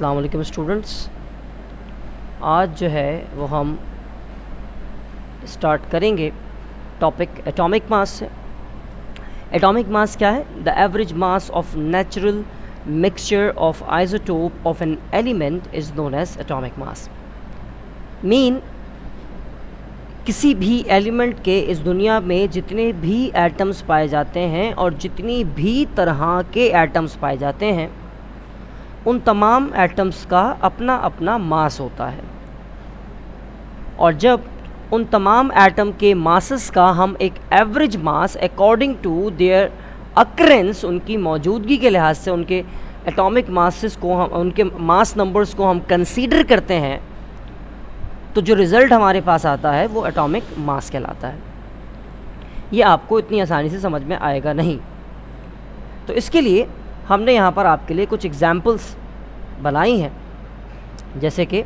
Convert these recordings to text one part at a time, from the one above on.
अस्सलाम वालेकुम स्टूडेंट्स। आज जो है वो हम स्टार्ट करेंगे टॉपिक एटॉमिक मास से। एटॉमिक मास क्या है? The average mass of natural mixture of isotope of an element is known as atomic mass. Mean किसी भी एलिमेंट के इस दुनिया में जितने भी एटम्स पाए जाते हैं और जितनी भी तरह के एटम्स पाए जाते हैं उन तमाम एटम्स का अपना अपना मास होता है। और जब उन तमाम एटम के मासेस का हम एक average mass according to their occurrence, उनकी मौजूदगी के लिहाज से उनके एटॉमिक मासेस को हम उनके मास नंबर्स को हम कंसीडर करते हैं, तो जो रिज़ल्ट हमारे पास आता है वो एटॉमिक मास कहलाता है। ये आपको इतनी आसानी से समझ में आएगा नहीं, तो इसके लिए हमने यहाँ पर आपके लिए कुछ एग्जाम्पल्स बनाई हैं। जैसे कि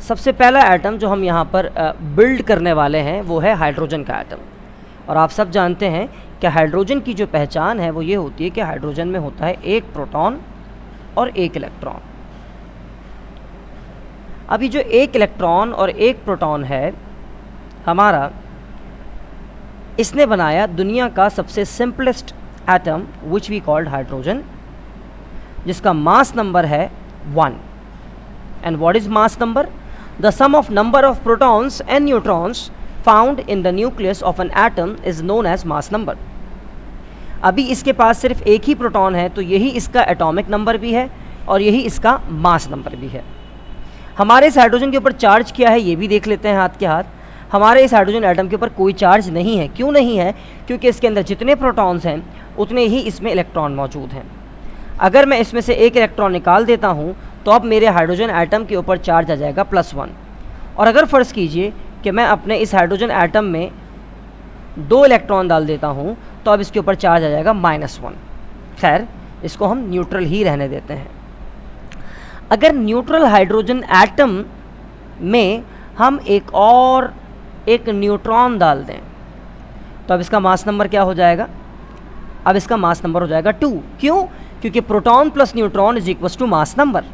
सबसे पहला एटम जो हम यहाँ पर बिल्ड करने वाले हैं वो है हाइड्रोजन का एटम। और आप सब जानते हैं कि हाइड्रोजन की जो पहचान है वो ये होती है कि हाइड्रोजन में होता है एक प्रोटॉन और एक इलेक्ट्रॉन। अभी जो एक इलेक्ट्रॉन और एक प्रोटॉन है हमारा, इसने बनाया दुनिया का सबसे simplest atom which we called hydrogen, जिसका मास नंबर है 1। And what is mass number? The sum of number of protons and neutrons found in the nucleus of an atom is known as mass number. अभी इसके पास सिर्फ एक ही proton है, तो यही इसका एटॉमिक नंबर भी है और यही इसका मास नंबर भी है। हमारे इस हाइड्रोजन के ऊपर चार्ज क्या है ये भी देख लेते हैं हाथ के हाथ। हमारे इस हाइड्रोजन एटम के ऊपर कोई चार्ज नहीं है। क्यों नहीं है? क्योंकि इसके अंदर जितने प्रोटॉन्स हैं उतने ही इसमें इलेक्ट्रॉन मौजूद हैं। अगर मैं इसमें से एक इलेक्ट्रॉन निकाल देता हूँ तो अब मेरे हाइड्रोजन एटम के ऊपर चार्ज आ जाएगा +1। और अगर फ़र्ज़ कीजिए कि मैं अपने इस हाइड्रोजन एटम में 2 इलेक्ट्रॉन डाल देता हूँ तो अब इसके ऊपर चार्ज आ जाएगा -1। खैर, इसको हम न्यूट्रल ही रहने देते हैं। अगर न्यूट्रल हाइड्रोजन एटम में हम एक न्यूट्रॉन डाल दें तो अब इसका मास नंबर क्या हो जाएगा? अब इसका मास नंबर हो जाएगा 2। क्यों? क्योंकि proton plus neutron is equal to mass number.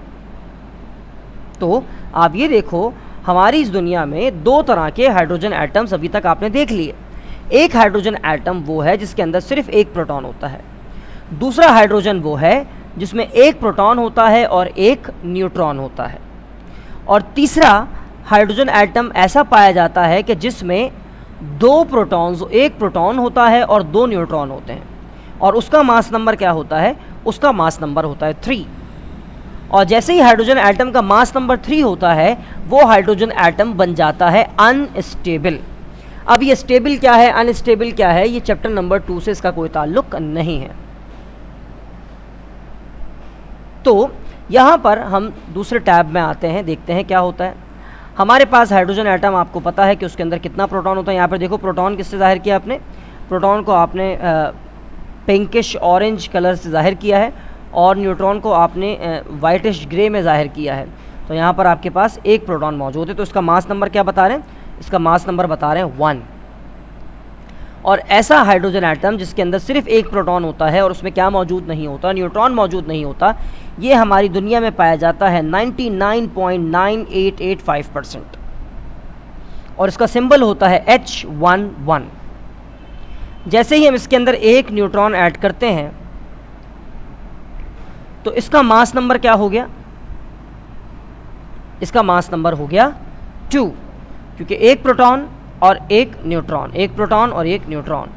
तो आप ये देखो, हमारी इस दुनिया में 2 तरह के हाइड्रोजन एटम्स अभी तक आपने देख लिए। एक हाइड्रोजन एटम वो है जिसके अंदर सिर्फ एक प्रोटॉन होता है। दूसरा हाइड्रोजन वो है जिसमें एक प्रोटॉन होता है और एक न्यूट्रॉन होता है। और तीसरा हाइड्रोजन एटम ऐसा पाया जाता है कि जिसमें 2 प्रोटॉन्स, एक प्रोटॉन होता है और 2 न्यूट्रॉन होते हैं। और उसका मास नंबर क्या होता है? उसका मास नंबर होता है 3। और जैसे ही हाइड्रोजन एटम का मास नंबर 3 होता है वो हाइड्रोजन एटम बन जाता है अनस्टेबल। अब ये स्टेबल क्या है, अनस्टेबल क्या है, ये चैप्टर नंबर 2 से इसका कोई ताल्लुक नहीं है। तो यहाँ पर हम दूसरे टैब में आते हैं, देखते हैं क्या होता है। हमारे पास हाइड्रोजन एटम, आपको पता है कि उसके अंदर कितना प्रोटॉन होता है। यहाँ पर देखो, प्रोटॉन किससे जाहिर किया आपने? प्रोटॉन को आपने पिंकिश ऑरेंज कलर से जाहिर किया है और न्यूट्रॉन को आपने वाइटिश ग्रे में जाहिर किया है। तो यहाँ पर आपके पास एक प्रोटॉन मौजूद है। तो इसका मास नंबर क्या बता रहे हैं? इसका मास नंबर बता रहे हैं 1। और ऐसा हाइड्रोजन एटम जिसके अंदर सिर्फ एक प्रोटॉन होता है और उसमें क्या मौजूद नहीं होता? न्यूट्रॉन मौजूद नहीं होता, ये हमारी दुनिया में पाया जाता है 99.9885%। और इसका सिंबल होता है H11। जैसे ही हम इसके अंदर एक न्यूट्रॉन ऐड करते हैं तो इसका मास नंबर क्या हो गया? इसका मास नंबर हो गया 2, क्योंकि एक प्रोटॉन और एक न्यूट्रॉन, एक प्रोटॉन और एक न्यूट्रॉन।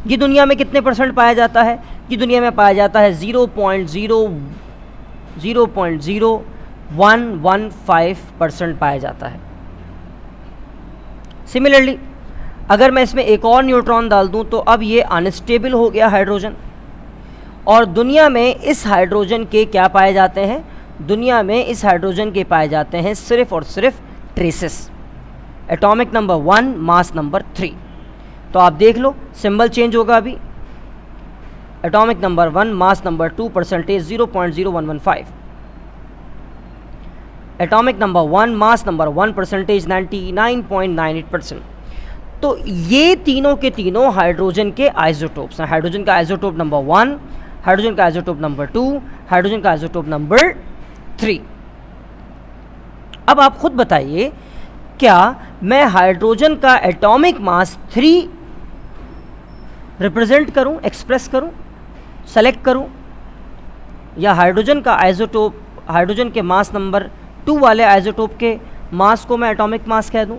ये दुनिया में कितने % पाया जाता है? ये दुनिया में पाया जाता है 0.0115% पाया जाता है। सिमिलरली अगर मैं इसमें एक और न्यूट्रॉन डाल दूं तो अब ये अनस्टेबल हो गया हाइड्रोजन। और दुनिया में इस हाइड्रोजन के क्या पाए जाते हैं? दुनिया में इस हाइड्रोजन के पाए जाते हैं सिर्फ और सिर्फ traces. Atomic number 1, mass number 3। तो आप देख लो, सिंबल चेंज होगा अभी। Atomic number 1, mass number 2, percentage 0.0115। Atomic number 1, mass number 1, percentage 99.98%। तो ये तीनों के तीनों हाइड्रोजन के आइसोटोप्स हैं। हाइड्रोजन का आइसोटोप नंबर 1, हाइड्रोजन का आइसोटोप नंबर 2, हाइड्रोजन का आइसोटोप नंबर 3। अब आप खुद बताइए, क्या मैं हाइड्रोजन का एटॉमिक मास 3 रिप्रेजेंट करूं, एक्सप्रेस करूं, सेलेक्ट करूं, या हाइड्रोजन का आइसोटोप, हाइड्रोजन के मास नंबर 2 वाले आइसोटोप के मास को मैं एटॉमिक मास कह दूं,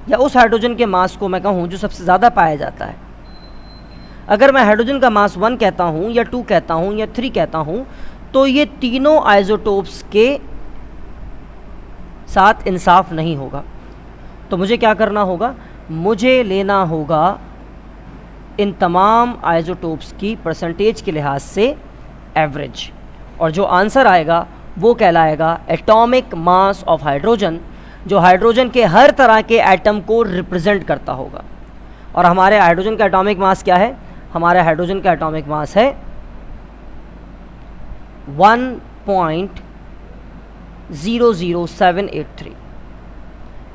या उस हाइड्रोजन के मास को मैं कहूं जो सबसे ज़्यादा पाया जाता है। अगर मैं हाइड्रोजन का मास 1 कहता हूं या 2 कहता हूं या 3 कहता हूं, तो ये तीनों आइसोटोप्स के साथ इंसाफ नहीं होगा। तो मुझे क्या करना होगा, मुझे लेना होगा इन तमाम आइसोटोप्स की परसेंटेज के लिहाज से एवरेज, और जो आंसर आएगा वो कहलाएगा एटॉमिक मास ऑफ हाइड्रोजन, जो हाइड्रोजन के हर तरह के एटम को रिप्रेजेंट करता होगा। और हमारे हाइड्रोजन का एटॉमिक मास क्या है, हमारे हाइड्रोजन का एटॉमिक मास है 1.00783।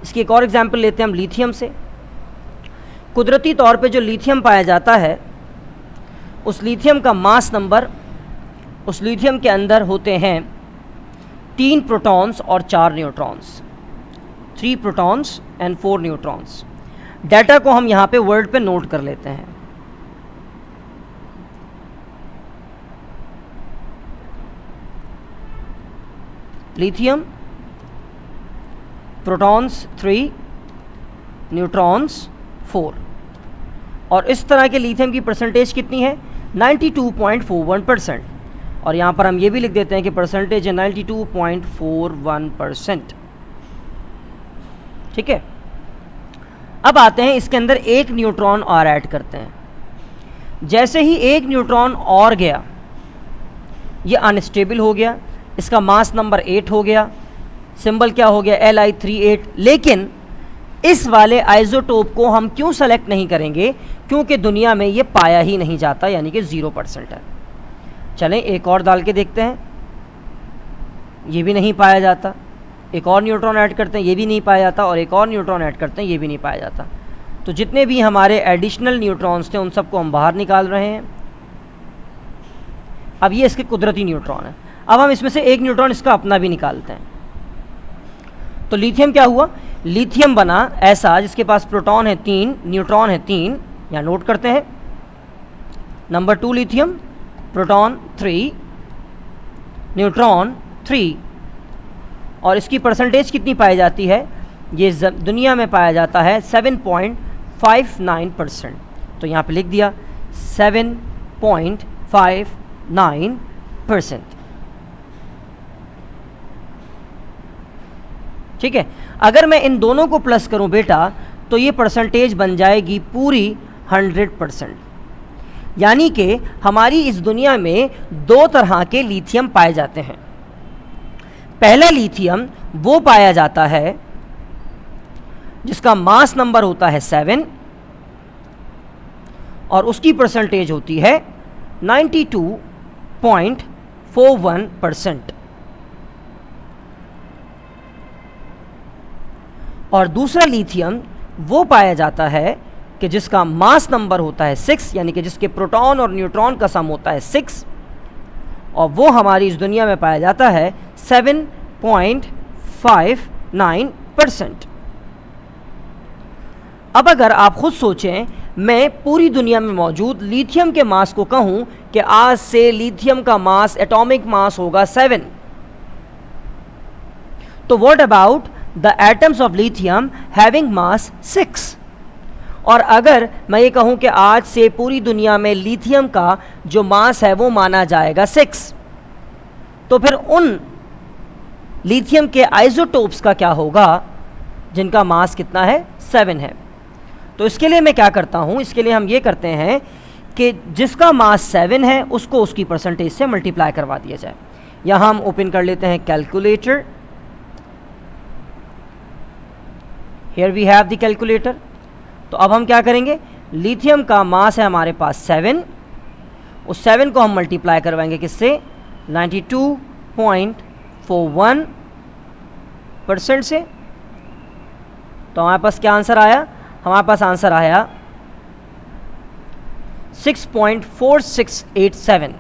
इसकी एक और एग्जाम्पल लेते हैं हम लिथियम से। कुदरती तौर पे जो लिथियम पाया जाता है, उस लिथियम का मास नंबर, उस लिथियम के अंदर होते हैं 3 प्रोटॉन्स और 4 neutrons, 3 protons and 4 neutrons. Data को हम यहाँ पे वर्ड पे नोट कर लेते हैं। Lithium, protons 3, neutrons 4। और इस तरह के लिथियम की परसेंटेज कितनी है, 92.41%। और यहाँ पर हम ये भी लिख देते हैं कि परसेंटेज है 92.41%। ठीक है। अब आते हैं इसके अंदर एक न्यूट्रॉन और ऐड करते हैं। जैसे ही एक न्यूट्रॉन और गया, ये अनस्टेबल हो गया, इसका मास नंबर 8 हो गया, सिंबल क्या हो गया, Li38। लेकिन इस वाले आइसोटोप को हम क्यों सेलेक्ट नहीं करेंगे, क्योंकि दुनिया में ये पाया ही नहीं जाता, यानी कि 0% है। चलें एक और डाल के देखते हैं, ये भी नहीं पाया जाता। एक और न्यूट्रॉन ऐड करते हैं, ये भी नहीं पाया जाता। और एक और न्यूट्रॉन ऐड करते हैं, ये भी नहीं पाया जाता। तो जितने भी हमारे एडिशनल न्यूट्रॉन्स थे उन सबको हम बाहर निकाल रहे हैं। अब ये इसके कुदरती न्यूट्रॉन है। अब हम इसमें से एक न्यूट्रॉन इसका अपना भी निकालते हैं। तो लिथियम क्या हुआ, लिथियम बना ऐसा जिसके पास प्रोटॉन है 3, न्यूट्रॉन है 3। यहाँ नोट करते हैं, नंबर 2 लिथियम, प्रोटॉन 3, न्यूट्रॉन 3। और इसकी परसेंटेज कितनी पाई जाती है, ये दुनिया में पाया जाता है 7.59%। तो यहाँ पे लिख दिया 7.59%। ठीक है। अगर मैं इन दोनों को प्लस करूं बेटा, तो ये परसेंटेज बन जाएगी पूरी 100%। यानी कि हमारी इस दुनिया में 2 तरह के लिथियम पाए जाते हैं। पहला लिथियम वो पाया जाता है जिसका मास नंबर होता है 7 और उसकी परसेंटेज होती है 92.41%। और दूसरा लिथियम वो पाया जाता है कि जिसका मास नंबर होता है 6, यानी कि जिसके प्रोटॉन और न्यूट्रॉन का सम होता है 6, और वो हमारी इस दुनिया में पाया जाता है 7.59%। अब अगर आप खुद सोचें, मैं पूरी दुनिया में मौजूद लिथियम के मास को कहूं कि आज से लिथियम का मास, एटॉमिक मास होगा 7, तो what about the atoms of lithium having mass 6? और अगर मैं ये कहूं कि आज से पूरी दुनिया में लिथियम का जो मास है वो माना जाएगा 6, तो फिर उन लिथियम के आइसोटोप्स का क्या होगा जिनका मास कितना है, 7 है। तो इसके लिए मैं क्या करता हूं, इसके लिए हम ये करते हैं कि जिसका मास 7 है उसको उसकी परसेंटेज से मल्टीप्लाई करवा दिया जाए। यहां हम ओपन कर लेते हैं calculator. Here we have the calculator. तो अब हम क्या करेंगे, लिथियम का मास है हमारे पास 7, उस 7 को हम मल्टीप्लाई करवाएंगे किससे, 92.41% से। तो हमारे पास क्या आंसर आया, हमारे पास आंसर आया 6.4687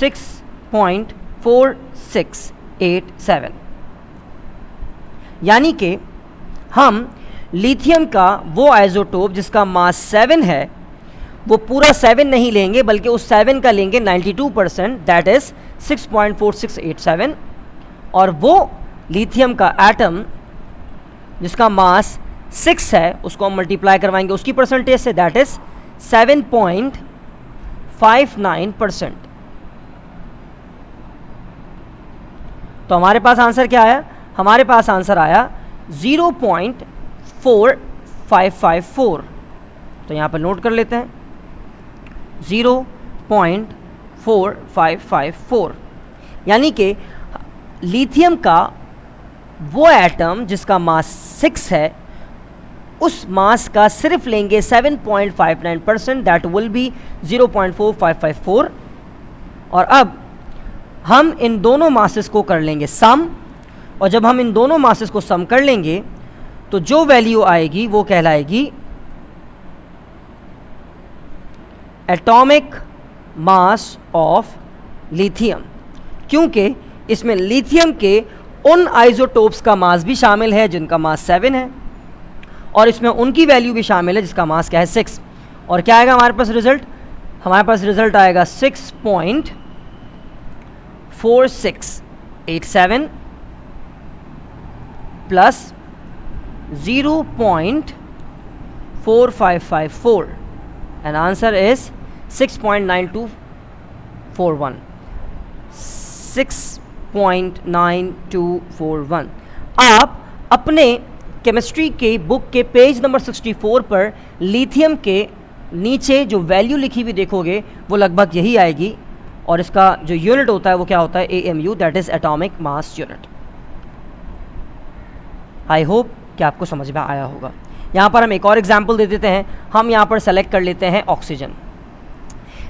6.4687 यानी कि हम लिथियम का वो आइसोटोप जिसका मास 7 है वो पूरा 7 नहीं लेंगे बल्कि उस 7 का लेंगे 92%, दैट इज 6.4687, और वो लिथियम का एटम जिसका मास 6 है उसको हम मल्टीप्लाई करवाएंगे उसकी परसेंटेज से, दैट इज 7.59%। तो हमारे पास आंसर क्या आया? हमारे पास आंसर आया 0.4554। तो यहाँ पर नोट कर लेते हैं 0.4554, यानी कि लिथियम का वो एटम जिसका मास 6 है उस मास का सिर्फ लेंगे 7.59%, दैट विल बी 0.4554। और अब हम इन दोनों मासेस को कर लेंगे सम, और जब हम इन दोनों मासेस को सम कर लेंगे तो जो वैल्यू आएगी वो कहलाएगी एटॉमिक मास ऑफ लिथियम, क्योंकि इसमें लिथियम के उन आइसोटोप्स का मास भी शामिल है जिनका मास 7 है, और इसमें उनकी वैल्यू भी शामिल है जिसका मास क्या है 6। और क्या आएगा हमारे पास रिजल्ट? हमारे पास रिजल्ट आएगा 6.4687 प्लस 0.4554 एंड आंसर इज 6.9241। 6.9241। आप अपने केमिस्ट्री के बुक के पेज नंबर 64 पर लिथियम के नीचे जो वैल्यू लिखी हुई देखोगे वो लगभग यही आएगी, और इसका जो यूनिट होता है वो क्या होता है AMU, that is atomic mass unit. I hope कि आपको समझ में आया होगा। यहाँ पर हम एक और एग्जाम्पल दे देते हैं। हम यहाँ पर सेलेक्ट कर लेते हैं ऑक्सीजन।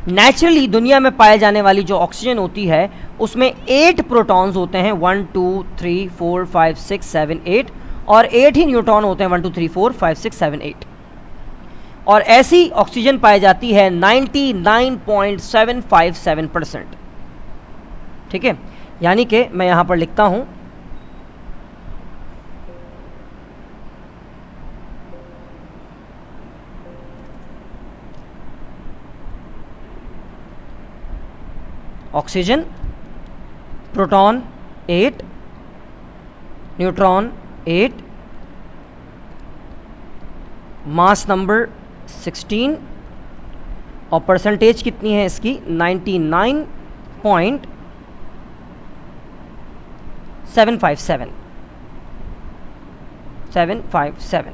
नेचुरली दुनिया में पाए जाने वाली जो ऑक्सीजन होती है उसमें 8 प्रोटॉन्स होते हैं, 1 2 3 4 5 6 7 8, और 8 ही न्यूट्रॉन होते हैं, 1 2 3 4 5 6 7 8। और ऐसी ऑक्सीजन पाई जाती है 99.757%। ठीक है, यानी कि मैं यहाँ पर लिखता हूँ oxygen, proton 8, neutron 8, mass number 16, और परसेंटेज कितनी है इसकी 99.757।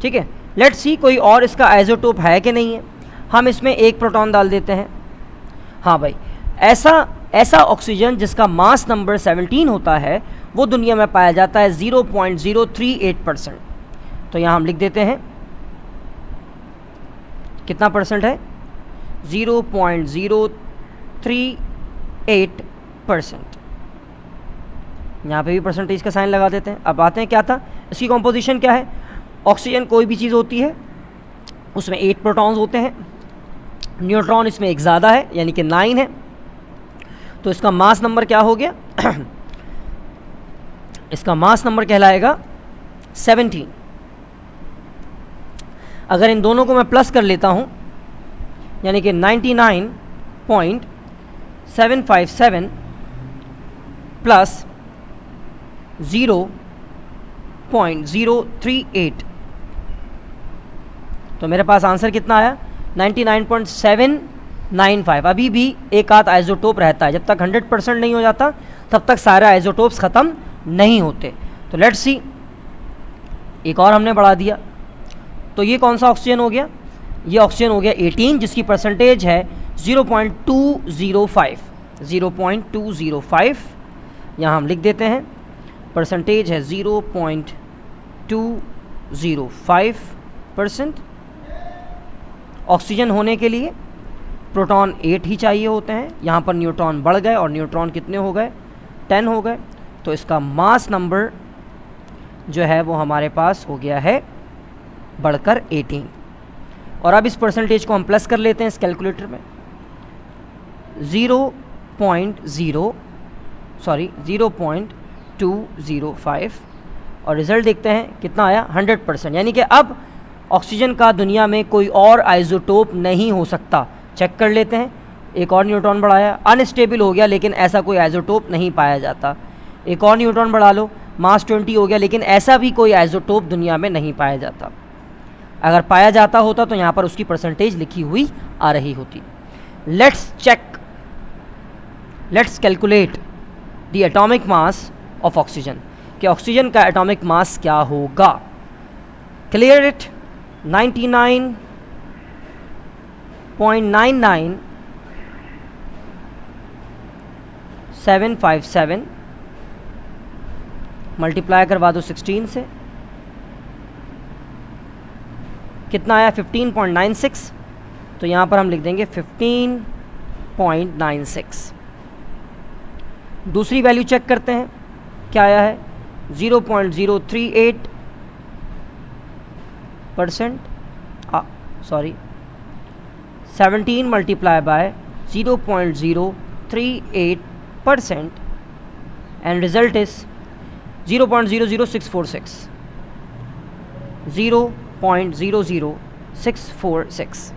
ठीक है, लेट्स सी कोई और इसका आइसोटोप है कि नहीं है। हम इसमें एक प्रोटॉन डाल देते हैं। हाँ भाई, ऐसा ऑक्सीजन जिसका मास नंबर 17 होता है वो दुनिया में पाया जाता है 0.038%। तो यहाँ हम लिख देते हैं कितना परसेंट है 0.038%। यहाँ पे भी परसेंटेज का साइन लगा देते हैं। अब आते हैं क्या था इसकी कॉम्पोजिशन क्या है। ऑक्सीजन कोई भी चीज़ होती है उसमें 8 प्रोटॉन्स होते हैं, न्यूट्रॉन इसमें एक ज़्यादा है यानी कि 9 है, तो इसका मास नंबर क्या हो गया इसका मास नंबर कहलाएगा 17। अगर इन दोनों को मैं प्लस कर लेता हूं यानी कि 99.757 प्लस 0.038, तो मेरे पास आंसर कितना आया 99.795। अभी भी एक आध आइसोटोप रहता है, जब तक 100% नहीं हो जाता तब तक सारे आइसोटोप्स ख़त्म नहीं होते। तो लेट्स सी, एक और हमने बढ़ा दिया, तो ये कौन सा ऑक्सीजन हो गया, ये ऑक्सीजन हो गया 18 जिसकी परसेंटेज है 0.205। यहाँ हम लिख देते हैं परसेंटेज है 0.205%। ऑक्सीजन होने के लिए प्रोटॉन 8 ही चाहिए होते हैं, यहाँ पर न्यूट्रॉन बढ़ गए और न्यूट्रॉन कितने हो गए 10 हो गए, तो इसका मास नंबर जो है वो हमारे पास हो गया है बढ़कर 18। और अब इस परसेंटेज को हम प्लस कर लेते हैं इस कैलकुलेटर में। 0.205 और रिज़ल्ट देखते हैं कितना आया, 100%। यानी कि अब ऑक्सीजन का दुनिया में कोई और आइसोटोप नहीं हो सकता। चेक कर लेते हैं, एक और न्यूट्रॉन बढ़ाया, अनस्टेबल हो गया, लेकिन ऐसा कोई आइसोटोप नहीं पाया जाता। एक और न्यूट्रॉन बढ़ा लो, मास 20 हो गया, लेकिन ऐसा भी कोई आइसोटोप दुनिया में नहीं पाया जाता। अगर पाया जाता होता तो यहाँ पर उसकी परसेंटेज लिखी हुई आ रही होती। Let's calculate the atomic mass of oxygen, कि ऑक्सीजन का एटॉमिक मास क्या होगा। Clear it. 99.99757 मल्टीप्लाई करवा दो 16 से, कितना आया, 15.96। तो यहाँ पर हम लिख देंगे 15.96। दूसरी वैल्यू चेक करते हैं क्या आया है, 0.038%, 17 multiply by 0.038% and result is 0.00646, 0.00646।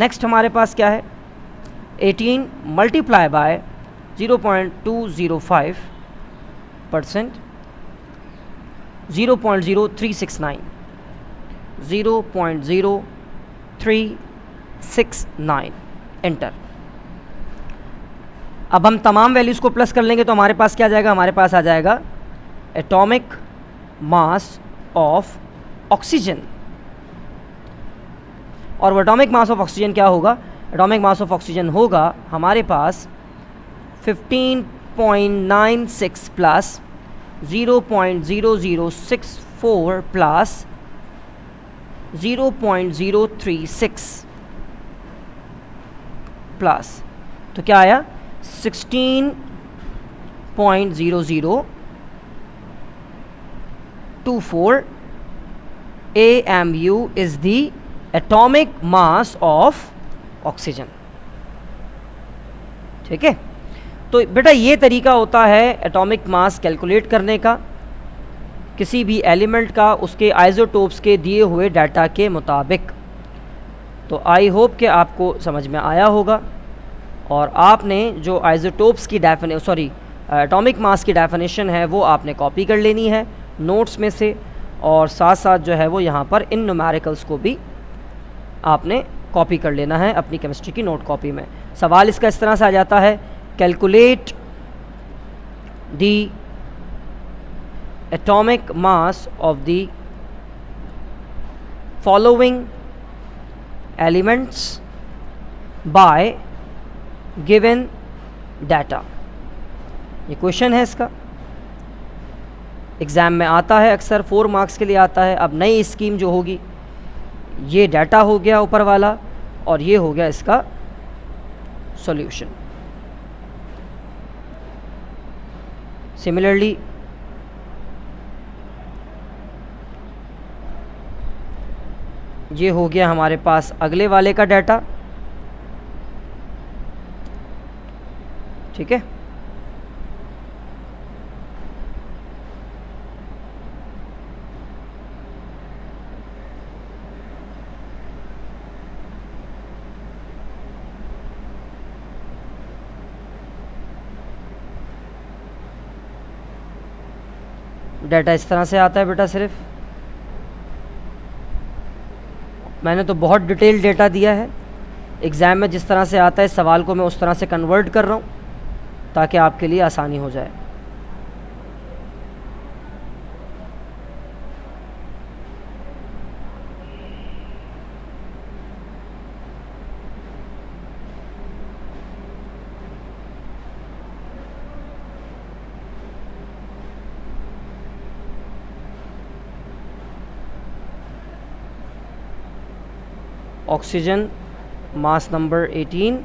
Next हमारे पास क्या है, 18 मल्टीप्लाई बाय 0.205%, 0.0369, 0.0369 एंटर। अब हम तमाम वैल्यूज़ को प्लस कर लेंगे तो हमारे पास क्या आ जाएगा, हमारे पास आ जाएगा एटॉमिक मास ऑफ ऑक्सीजन। और वो एटॉमिक मास ऑफ ऑक्सीजन क्या होगा, एटॉमिक मास ऑफ ऑक्सीजन होगा हमारे पास 15.96 प्लस 0.0064 प्लस 0.036 प्लस, तो क्या आया 16.0024 AMU is the atomic mass of oxygen। ठीक है, तो बेटा ये तरीका होता है एटॉमिक मास कैलकुलेट करने का किसी भी एलिमेंट का उसके आइसोटोप्स के दिए हुए डाटा के मुताबिक। तो आई होप कि आपको समझ में आया होगा और आपने जो आइसोटोप्स की एटॉमिक मास की डेफिनेशन है वो आपने कॉपी कर लेनी है नोट्स में से, और साथ साथ जो है वो यहाँ पर इन न्यूमेरिकल्स को भी आपने कॉपी कर लेना है अपनी केमिस्ट्री की नोट कॉपी में। सवाल इसका इस तरह से आ जाता है, calculate the atomic mass of the following elements by given data। ये क्वेश्चन है इसका, एग्ज़ाम में आता है अक्सर, 4 मार्क्स के लिए आता है। अब नई स्कीम जो होगी, ये डाटा हो गया ऊपर वाला और ये हो गया इसका सॉल्यूशन। सिमिलरली ये हो गया हमारे पास अगले वाले का डाटा। ठीक है, डाटा इस तरह से आता है बेटा। सिर्फ मैंने तो बहुत डिटेल डेटा दिया है, एग्ज़ाम में जिस तरह से आता है सवाल को मैं उस तरह से कन्वर्ट कर रहा हूँ ताकि आपके लिए आसानी हो जाए। Oxygen mass number 18,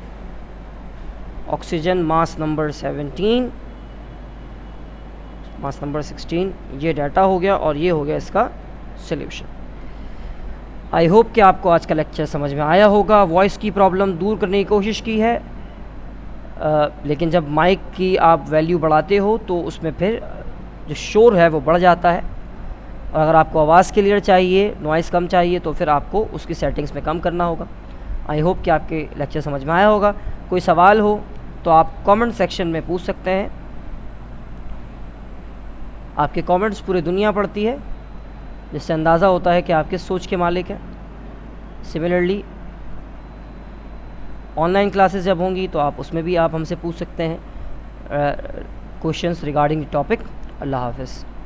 oxygen mass number 17, mass number 16, ये डाटा हो गया और ये हो गया इसका सॉल्यूशन। आई होप कि आपको आज का लेक्चर समझ में आया होगा। वॉइस की प्रॉब्लम दूर करने की कोशिश की है, लेकिन जब माइक की आप वैल्यू बढ़ाते हो तो उसमें फिर जो शोर है वो बढ़ जाता है, और अगर आपको आवाज़ क्लियर चाहिए, नॉइज़ कम चाहिए, तो फिर आपको उसकी सेटिंग्स में कम करना होगा। आई होप कि आपके लेक्चर समझ में आया होगा। कोई सवाल हो तो आप कमेंट सेक्शन में पूछ सकते हैं। आपके कमेंट्स पूरी दुनिया पढ़ती है, जिससे अंदाज़ा होता है कि आप किस सोच के मालिक हैं। सिमिलरली ऑनलाइन क्लासेस जब होंगी तो आप उसमें भी आप हमसे पूछ सकते हैं क्वेश्चंस रिगार्डिंग द टॉपिक। अल्लाह हाफ़िज़।